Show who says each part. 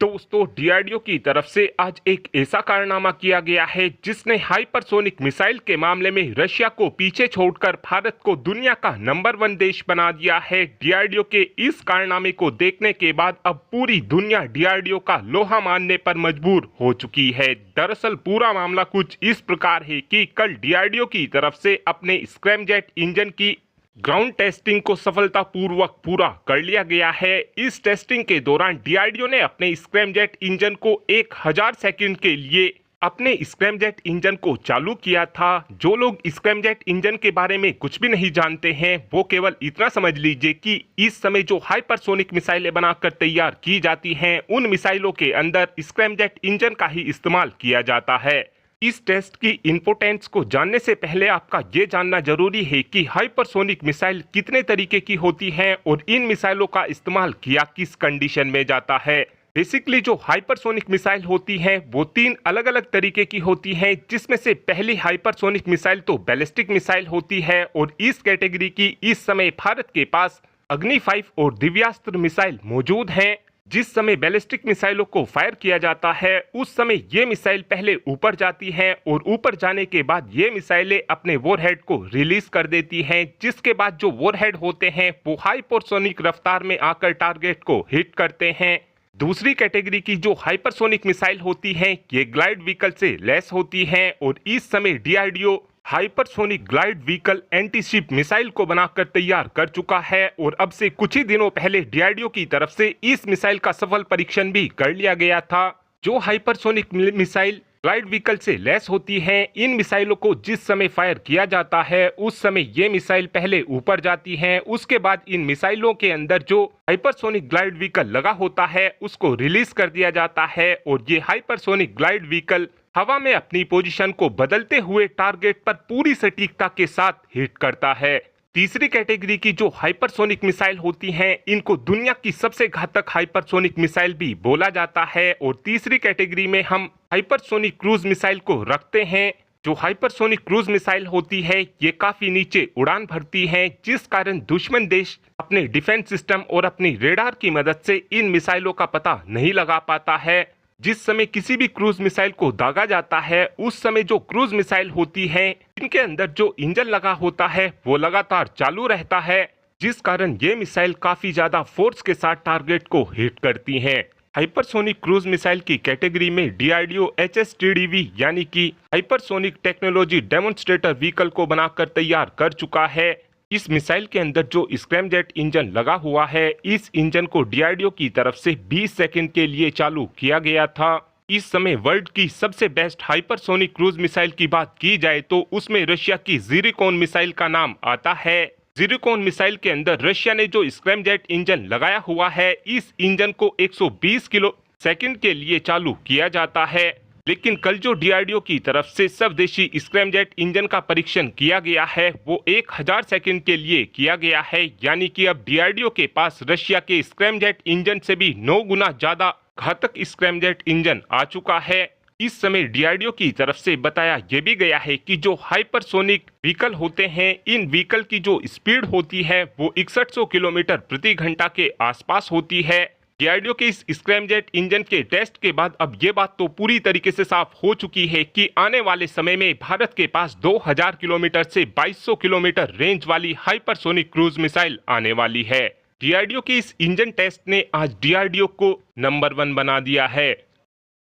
Speaker 1: दोस्तों डीआरडीओ की तरफ से आज एक ऐसा कारनामा किया गया है जिसने हाइपरसोनिक मिसाइल के मामले में रशिया को पीछे छोड़कर भारत को दुनिया का नंबर 1 देश बना दिया है। डीआरडीओ के इस कारनामे को देखने के बाद अब पूरी दुनिया डीआरडीओ का लोहा मानने पर मजबूर हो चुकी है। दरअसल पूरा मामला कुछ इस प्रकार है कि कल डीआरडीओ की तरफ से अपने स्क्रैमजेट इंजन की ग्राउंड टेस्टिंग को सफलतापूर्वक पूरा कर लिया गया है। इस टेस्टिंग के दौरान डीआरडीओ ने अपने स्क्रैमजेट इंजन को 1000 सेकंड के लिए अपने स्क्रैमजेट इंजन को चालू किया था। जो लोग स्क्रैमजेट इंजन के बारे में कुछ भी नहीं जानते हैं वो केवल इतना समझ लीजिए कि इस समय जो हाइपरसोनिक मिसाइलें बनाकर तैयार की जाती हैं उन मिसाइलों के अंदर स्क्रैमजेट इंजन का ही इस्तेमाल किया जाता है। इस टेस्ट की इंपोर्टेंस को जानने से पहले आपका ये जानना जरूरी है कि हाइपरसोनिक मिसाइल कितने तरीके की होती हैं और इन मिसाइलों का इस्तेमाल किया किस कंडीशन में जाता है। बेसिकली जो हाइपरसोनिक मिसाइल होती हैं वो 3 अलग अलग तरीके की होती हैं, जिसमें से पहली हाइपरसोनिक मिसाइल तो बैलिस्टिक मिसाइल होती है और इस कैटेगरी की इस समय भारत के पास अग्नि 5 और दिव्यास्त्र मिसाइल मौजूद हैं। जिस समय बैलिस्टिक मिसाइलों को फायर किया जाता है उस समय ये मिसाइल पहले ऊपर जाती हैं और ऊपर जाने के बाद ये मिसाइलें अपने वॉरहेड को रिलीज कर देती हैं, जिसके बाद जो वॉरहेड होते हैं वो हाइपरसोनिक रफ्तार में आकर टारगेट को हिट करते हैं। दूसरी कैटेगरी की जो हाइपरसोनिक मिसाइल होती हैं ये ग्लाइड व्हीकल से लैस होती हैं और इस समय DRDO hypersonic glide vehicle antiship missile को बनाकर तैयार कर चुका है और अब से कुछ ही दिनों पहले डीआरडीओ की तरफ से इस मिसाइल का सफल परीक्षण भी कर लिया गया था। जो हाइपरसोनिक मिसाइल ग्लाइड व्हीकल से लैस होती हैं इन मिसाइलों को जिस समय फायर किया जाता है उस समय ये मिसाइल पहले ऊपर जाती हैं, उसके बाद इन मिसाइलों के अंदर जो हाइपरसोनिक ग्लाइड व्हीकल लगा होता है उसको रिलीज कर दिया जाता है और ये हाइपरसोनिक ग्लाइड व्हीकल हवा में अपनी पोजीशन को बदलते हुए टारगेट पर पूरी सटीकता के साथ हिट करता है। तीसरी कैटेगरी की जो हाइपरसोनिक मिसाइल होती हैं इनको दुनिया की सबसे घातक हाइपरसोनिक मिसाइल भी बोला जाता है और तीसरी कैटेगरी में हम हाइपरसोनिक क्रूज मिसाइल को रखते हैं। जो हाइपरसोनिक क्रूज मिसाइल होती है ये काफी नीचे उड़ान भरती है, जिस कारण दुश्मन देश अपने डिफेंस सिस्टम और अपनी रेडार की मदद से इन मिसाइलों का पता नहीं लगा पाता है। जिस समय किसी भी क्रूज मिसाइल को दागा जाता है उस समय जो क्रूज मिसाइल होती है इनके अंदर जो इंजन लगा होता है वो लगातार चालू रहता है, जिस कारण ये मिसाइल काफी ज्यादा फोर्स के साथ टारगेट को हिट करती हैं। हाइपरसोनिक क्रूज मिसाइल की कैटेगरी में डीआरडीओ HSTDV यानी कि हाइपरसोनिक टेक्नोलॉजी डेमोन्स्ट्रेटर व्हीकल को बनाकर तैयार कर चुका है। इस मिसाइल के अंदर जो स्क्रैमजेट इंजन लगा हुआ है इस इंजन को डीआरडीओ की तरफ से 20 सेकंड के लिए चालू किया गया था। इस समय वर्ल्ड की सबसे बेस्ट हाइपरसोनिक क्रूज मिसाइल की बात की जाए तो उसमें रशिया की ज़िरकोन मिसाइल का नाम आता है। ज़िरकोन मिसाइल के अंदर रशिया ने जो स्क्रैमजेट इंजन लगाया हुआ है इस इंजन को 120 किलो सेकंड के लिए चालू किया जाता है। लेकिन कल जो डीआरडीओ की तरफ से स्वदेशी स्क्रैमजेट इंजन का परीक्षण किया गया है वो 1000 सेकंड के लिए किया गया है, यानी कि अब डीआरडीओ के पास रशिया के स्क्रैमजेट इंजन से भी 9 गुना ज्यादा घातक स्क्रैमजेट इंजन आ चुका है। इस समय डीआरडीओ की तरफ से बताया यह भी गया है कि जो हाइपरसोनिक व्हीकल होते हैं इन व्हीकल की जो स्पीड होती है वो 6100 किलोमीटर प्रति घंटा के आसपास होती है। डीआरडीओ के इस स्क्रैमजेट इंजन के टेस्ट के बाद अब ये बात तो पूरी तरीके से साफ हो चुकी है कि आने वाले समय में भारत के पास 2000 किलोमीटर से 2200 किलोमीटर रेंज वाली हाइपरसोनिक क्रूज मिसाइल आने वाली है। डीआरडीओ के इस इंजन टेस्ट ने आज डीआरडीओ को नंबर 1 बना दिया है।